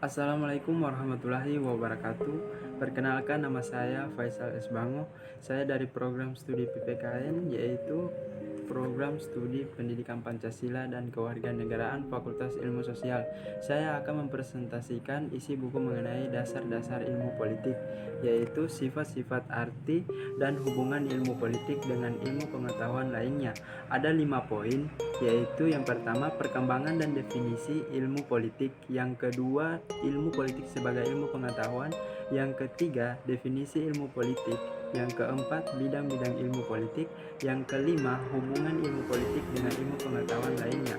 Assalamualaikum warahmatullahi wabarakatuh. Perkenalkan, nama saya Faisal S. Bango. Saya dari program studi PPKN, yaitu program studi Pendidikan Pancasila dan Kewarganegaraan Fakultas Ilmu Sosial. Saya akan mempresentasikan isi buku mengenai dasar-dasar ilmu politik, yaitu sifat-sifat arti dan hubungan ilmu politik dengan ilmu pengetahuan lainnya. Ada 5 poin, yaitu yang pertama perkembangan dan definisi ilmu politik, yang kedua ilmu politik sebagai ilmu pengetahuan, yang ketiga definisi ilmu politik, yang keempat bidang-bidang ilmu politik, yang kelima hubungan ilmu politik dengan ilmu pengetahuan lainnya.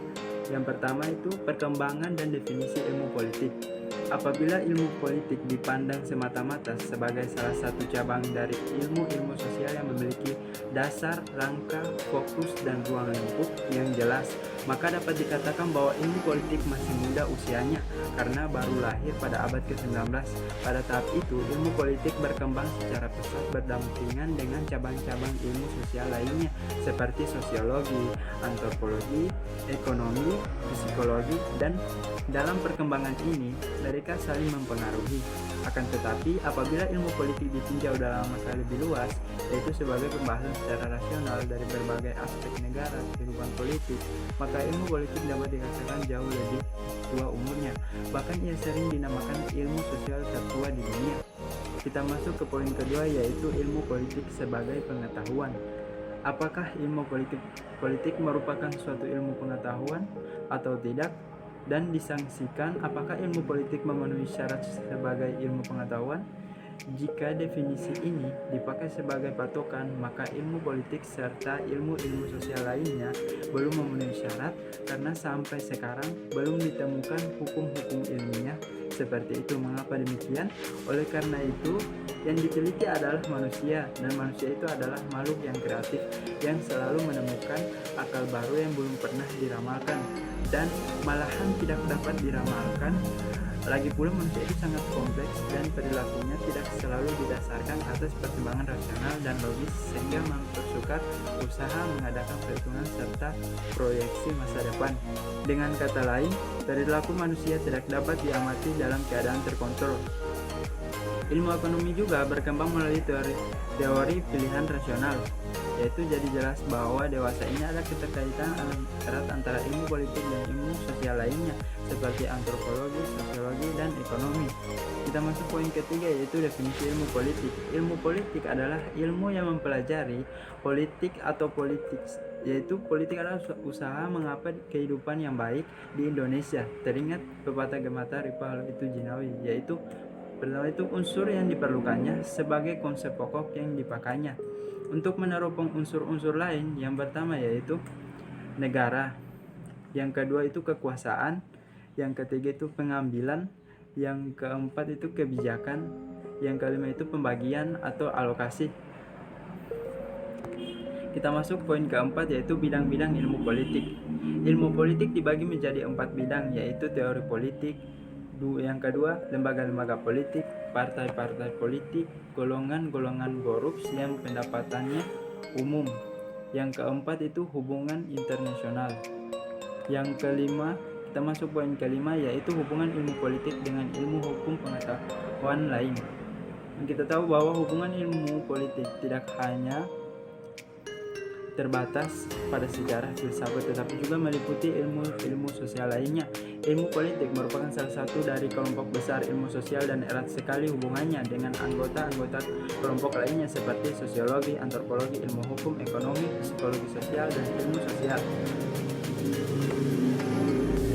Yang pertama itu perkembangan dan definisi ilmu politik. Apabila ilmu politik dipandang semata-mata sebagai salah satu cabang dari ilmu-ilmu sosial yang memiliki dasar, rangka, fokus, dan ruang lingkup yang jelas, maka dapat dikatakan bahwa ilmu politik masih muda usianya karena baru lahir pada abad ke-19. Pada tahap itu, ilmu politik berkembang secara pesat berdampingan dengan cabang-cabang ilmu sosial lainnya seperti sosiologi, antropologi, ekonomi, psikologi, dan dalam perkembangan ini, mereka saling mempengaruhi. Akan tetapi, apabila ilmu politik ditinjau dalam masa lebih luas, yaitu sebagai pembahasan secara rasional dari berbagai aspek negara, kehidupan politik, maka ilmu politik dapat dikatakan jauh lebih tua umurnya. Bahkan ia sering dinamakan ilmu sosial tertua di dunia. Kita masuk ke poin kedua, yaitu ilmu politik sebagai pengetahuan. Apakah ilmu politik merupakan suatu ilmu pengetahuan atau tidak? Dan disangsikan apakah ilmu politik memenuhi syarat sebagai ilmu pengetahuan? Jika definisi ini dipakai sebagai patokan, maka ilmu politik serta ilmu-ilmu sosial lainnya belum memenuhi syarat karena sampai sekarang belum ditemukan hukum-hukum ilmiah seperti itu. Mengapa demikian? Oleh karena itu, yang diteliti adalah manusia, dan manusia itu adalah makhluk yang kreatif yang selalu menemukan akal baru yang belum pernah diramalkan dan malahan tidak dapat diramalkan. Lagi pula manusia itu sangat kompleks dan perilakunya tidak selalu didasarkan atas pertimbangan rasional dan logis, sehingga mempersukar usaha mengadakan perhitungan serta proyeksi masa depan. Dengan kata lain, perilaku manusia tidak dapat diamati dalam keadaan terkontrol. Ilmu ekonomi juga berkembang melalui teori pilihan rasional, yaitu jadi jelas bahwa dewasa ini ada keterkaitan erat antara ilmu politik dan ilmu sosial lainnya seperti antropologi, sosiologi, dan ekonomi. Kita masuk poin ketiga, yaitu definisi ilmu politik. Ilmu politik adalah ilmu yang mempelajari politik atau politics, yaitu politik adalah usaha mengapa kehidupan yang baik di Indonesia. Teringat pepatah Gemata Ripah itu Jinawi, yaitu pertama itu unsur yang diperlukannya sebagai konsep pokok yang dipakainya. Untuk meneropong unsur-unsur lain, yang pertama yaitu negara, yang kedua itu kekuasaan, yang ketiga itu pengambilan, yang keempat itu kebijakan, yang kelima itu pembagian atau alokasi. Kita masuk poin keempat, yaitu bidang-bidang ilmu politik. Ilmu politik dibagi menjadi 4 bidang, yaitu teori politik, yang kedua lembaga-lembaga politik, partai-partai politik, golongan-golongan groups yang pendapatannya umum, yang keempat itu hubungan internasional, yang kelima kita masuk poin kelima, yaitu hubungan ilmu politik dengan ilmu hukum pengetahuan lain. Kita tahu bahwa hubungan ilmu politik tidak hanya terbatas pada sejarah filsafat, tetapi juga meliputi ilmu-ilmu sosial lainnya. Ilmu politik merupakan salah satu dari kelompok besar ilmu sosial dan erat sekali hubungannya dengan anggota-anggota kelompok lainnya seperti sosiologi, antropologi, ilmu hukum, ekonomi, psikologi sosial, dan ilmu sosial.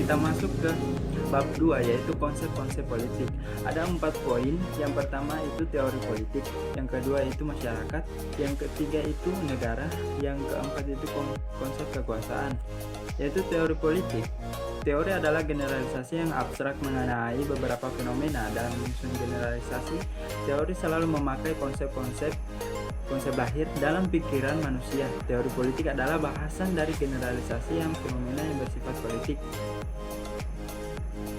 Kita masuk ke bab 2, yaitu konsep-konsep politik. Ada 4 poin. Yang pertama itu teori politik, yang kedua itu masyarakat, yang ketiga itu negara, yang keempat itu konsep kekuasaan. Yaitu teori politik. Teori adalah generalisasi yang abstrak mengenai beberapa fenomena. Dalam menyusun generalisasi, teori selalu memakai konsep lahir dalam pikiran manusia. Teori politik adalah bahasan dari generalisasi yang fenomena yang bersifat politik.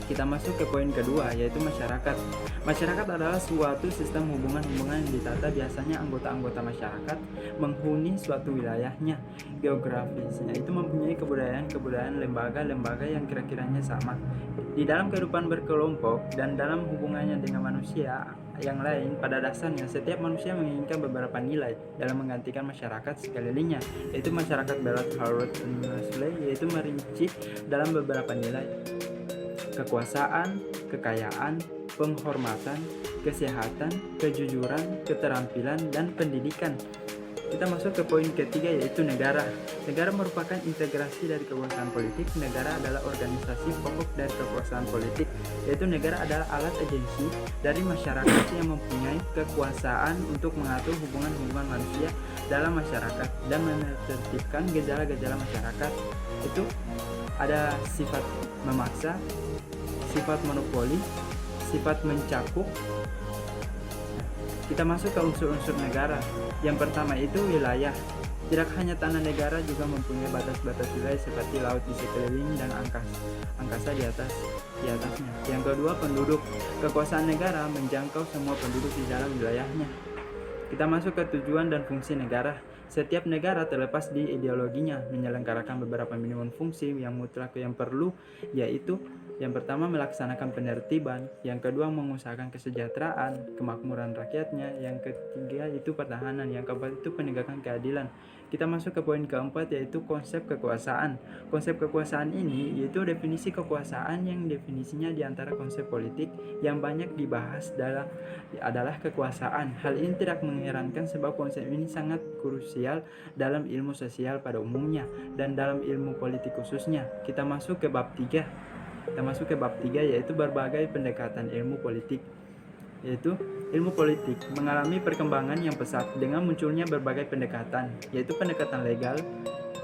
Kita masuk ke poin kedua, yaitu masyarakat. Masyarakat adalah suatu sistem hubungan-hubungan yang ditata biasanya anggota-anggota masyarakat menghuni suatu wilayahnya, geografisnya itu mempunyai kebudayaan, lembaga-lembaga yang kira-kiranya sama. Di dalam kehidupan berkelompok dan dalam hubungannya dengan manusia yang lain, pada dasarnya setiap manusia menginginkan beberapa nilai dalam menggantikan masyarakat sekelilingnya, yaitu masyarakat Berat Harvard University, yaitu merinci dalam beberapa nilai: kekuasaan, kekayaan, penghormatan, kesehatan, kejujuran, keterampilan, dan pendidikan. Kita masuk ke poin ketiga, yaitu negara. Negara merupakan integrasi dari kekuasaan politik. Negara adalah organisasi pokok dari kekuasaan politik, yaitu negara adalah alat agensi dari masyarakat yang mempunyai kekuasaan untuk mengatur hubungan-hubungan manusia dalam masyarakat dan menertibkan gejala-gejala masyarakat. Itu ada sifat memaksa, sifat monopoli, sifat mencakup. Kita masuk ke unsur-unsur negara. Yang pertama itu wilayah. Tidak hanya tanah, negara juga mempunyai batas-batas wilayah seperti laut di sekeliling dan angkasa di atasnya. Yang kedua, penduduk. Kekuasaan negara menjangkau semua penduduk di dalam wilayahnya. Kita masuk ke tujuan dan fungsi negara. Setiap negara terlepas di ideologinya menyelenggarakan beberapa minimum fungsi yang mutlak yang perlu, yaitu yang pertama melaksanakan penertiban, yang kedua mengusahakan kesejahteraan, kemakmuran rakyatnya, yang ketiga itu pertahanan, yang keempat itu penegakan keadilan. Kita masuk ke poin keempat, yaitu konsep kekuasaan. Konsep kekuasaan ini yaitu definisi kekuasaan yang definisinya di antara konsep politik yang banyak dibahas adalah kekuasaan. Hal ini tidak mengherankan sebab konsep ini sangat krusial dalam ilmu sosial pada umumnya dan dalam ilmu politik khususnya. Kita masuk ke bab 3. Yaitu berbagai pendekatan ilmu politik. Yaitu ilmu politik mengalami perkembangan yang pesat dengan munculnya berbagai pendekatan, yaitu pendekatan legal,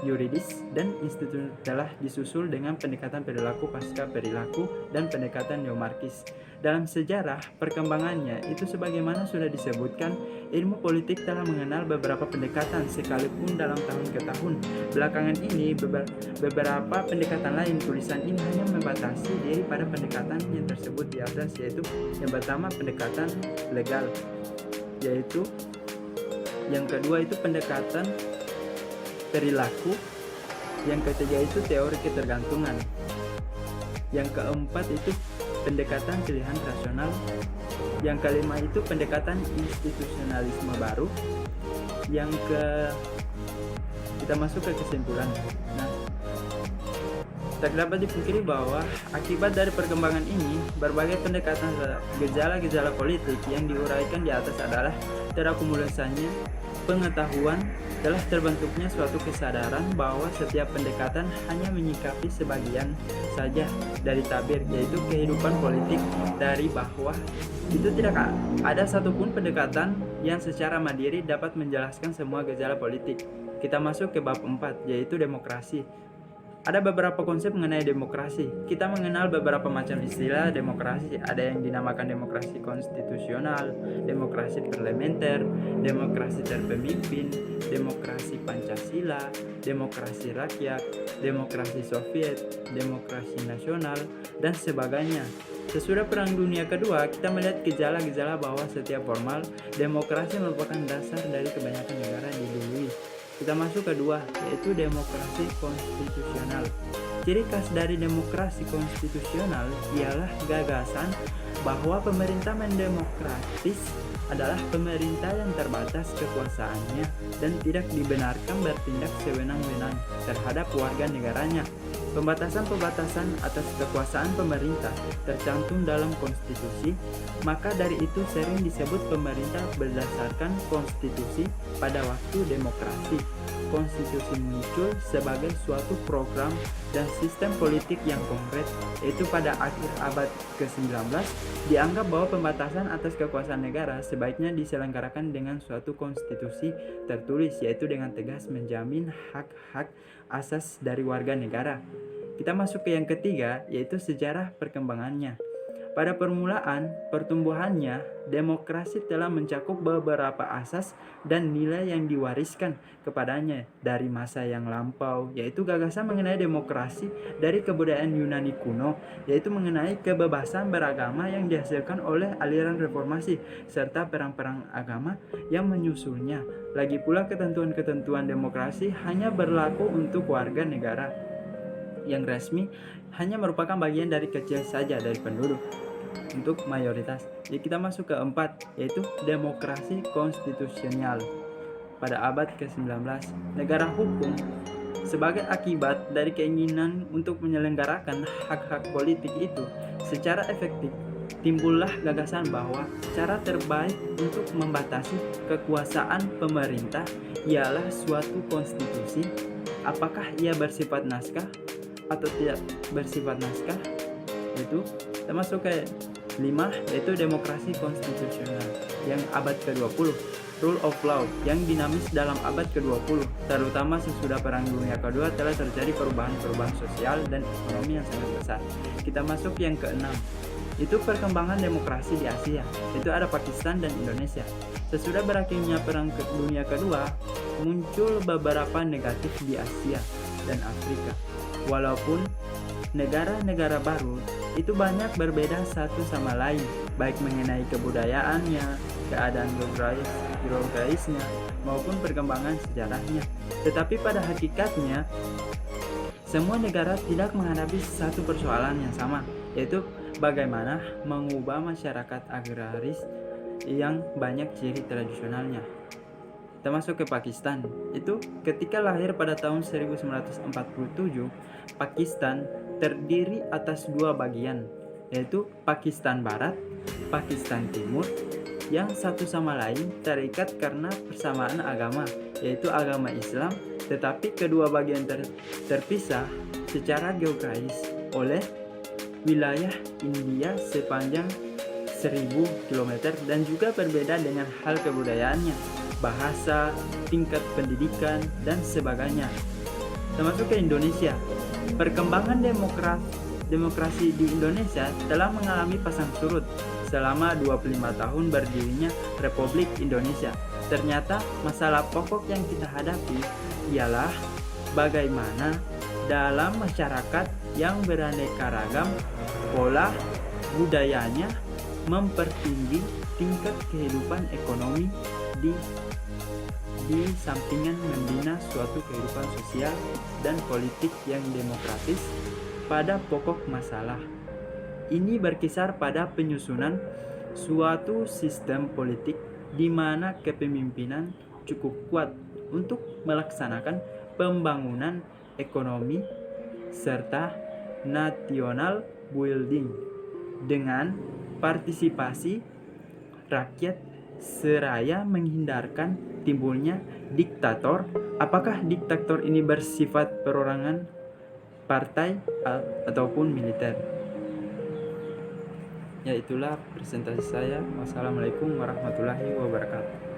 yuridis, dan institusi telah disusul dengan pendekatan perilaku pasca perilaku dan pendekatan neomarkis. Dalam sejarah perkembangannya itu sebagaimana sudah disebutkan, ilmu politik telah mengenal beberapa pendekatan sekalipun dalam tahun ke tahun belakangan ini beberapa pendekatan lain. Tulisan ini hanya membatasi diri pada pendekatan yang tersebut di atas, yaitu yang pertama pendekatan legal, yaitu yang kedua itu pendekatan perilaku, yang ketiga itu teori ketergantungan, yang keempat itu pendekatan pilihan rasional, yang kelima itu pendekatan institusionalisme baru, yang kita masuk ke kesimpulan. Nah, tak dapat dipungkiri bahwa akibat dari perkembangan ini, berbagai pendekatan gejala-gejala politik yang diuraikan di atas adalah terakumulasinya pengetahuan, telah terbentuknya suatu kesadaran bahwa setiap pendekatan hanya menyikapi sebagian saja dari tabir, yaitu kehidupan politik dari bawah. Itu tidak ada satupun pendekatan yang secara mandiri dapat menjelaskan semua gejala politik. Kita masuk ke bab 4, yaitu demokrasi. Ada beberapa konsep mengenai demokrasi. Kita mengenal beberapa macam istilah demokrasi. Ada yang dinamakan demokrasi konstitusional, demokrasi parlementer, demokrasi terpemimpin, demokrasi Pancasila, demokrasi rakyat, demokrasi Soviet, demokrasi nasional, dan sebagainya. Sesudah Perang Dunia Kedua, kita melihat gejala-gejala bahwa setiap formal demokrasi merupakan dasar dari kebanyakan negara didului. Kita masuk kedua, yaitu demokrasi konstitusional. Ciri khas dari demokrasi konstitusional ialah gagasan bahwa pemerintah mendemokratis adalah pemerintah yang terbatas kekuasaannya dan tidak dibenarkan bertindak sewenang-wenang terhadap warga negaranya. Pembatasan-pembatasan atas kekuasaan pemerintah tercantum dalam konstitusi, maka dari itu sering disebut pemerintah berdasarkan konstitusi pada waktu demokrasi. Konstitusi muncul sebagai suatu program dan sistem politik yang konkret, yaitu pada akhir abad ke-19 dianggap bahwa pembatasan atas kekuasaan negara sebaiknya diselenggarakan dengan suatu konstitusi tertulis, yaitu dengan tegas menjamin hak-hak asas dari warga negara. Kita masuk ke yang ketiga, yaitu sejarah perkembangannya. Pada permulaan pertumbuhannya, demokrasi telah mencakup beberapa asas dan nilai yang diwariskan kepadanya dari masa yang lampau, yaitu gagasan mengenai demokrasi dari kebudayaan Yunani kuno, yaitu mengenai kebebasan beragama yang dihasilkan oleh aliran reformasi, serta perang-perang agama yang menyusulnya. Lagi pula ketentuan-ketentuan demokrasi hanya berlaku untuk warga negara yang resmi hanya merupakan bagian dari kecil saja dari penduduk untuk mayoritas. Jadi kita masuk ke 4, yaitu demokrasi konstitusional. Pada abad ke-19, negara hukum sebagai akibat dari keinginan untuk menyelenggarakan hak-hak politik itu secara efektif, timbullah gagasan bahwa cara terbaik untuk membatasi kekuasaan pemerintah ialah suatu konstitusi, apakah ia bersifat naskah atau tidak bersifat naskah. Itu termasuk ke 5, yaitu demokrasi konstitusional yang abad ke-20, rule of law yang dinamis dalam abad ke-20, terutama sesudah Perang Dunia Kedua telah terjadi perubahan-perubahan sosial dan ekonomi yang sangat besar. Kita masuk yang ke-6, itu perkembangan demokrasi di Asia, itu ada Pakistan dan Indonesia. Sesudah berakhirnya Perang Dunia Kedua, muncul beberapa negatif di Asia dan Afrika. Walaupun negara-negara baru itu banyak berbeda satu sama lain, baik mengenai kebudayaannya, keadaan geografisnya, maupun perkembangan sejarahnya. Tetapi pada hakikatnya, semua negara tidak menghadapi satu persoalan yang sama, yaitu bagaimana mengubah masyarakat agraris yang banyak ciri tradisionalnya. Termasuk ke Pakistan, itu ketika lahir pada tahun 1947, Pakistan terdiri atas 2 bagian, yaitu Pakistan Barat, Pakistan Timur, yang satu sama lain terikat karena persamaan agama, yaitu agama Islam, tetapi kedua bagian terpisah secara geografis oleh wilayah India sepanjang 1000 km dan juga berbeda dengan hal kebudayaannya, bahasa, tingkat pendidikan, dan sebagainya. Termasuk ke Indonesia. Perkembangan demokrasi di Indonesia telah mengalami pasang surut selama 25 tahun berdirinya Republik Indonesia. Ternyata masalah pokok yang kita hadapi ialah bagaimana dalam masyarakat yang beraneka ragam, pola budayanya mempertinggi tingkat kehidupan ekonomi di sampingan membina suatu kehidupan sosial dan politik yang demokratis. Pada pokok masalah ini berkisar pada penyusunan suatu sistem politik di mana kepemimpinan cukup kuat untuk melaksanakan pembangunan ekonomi serta national building dengan partisipasi rakyat seraya menghindarkan timbulnya diktator. Apakah diktator ini bersifat perorangan, partai, ataupun militer? Ya, itulah presentasi saya. Wassalamualaikum warahmatullahi wabarakatuh.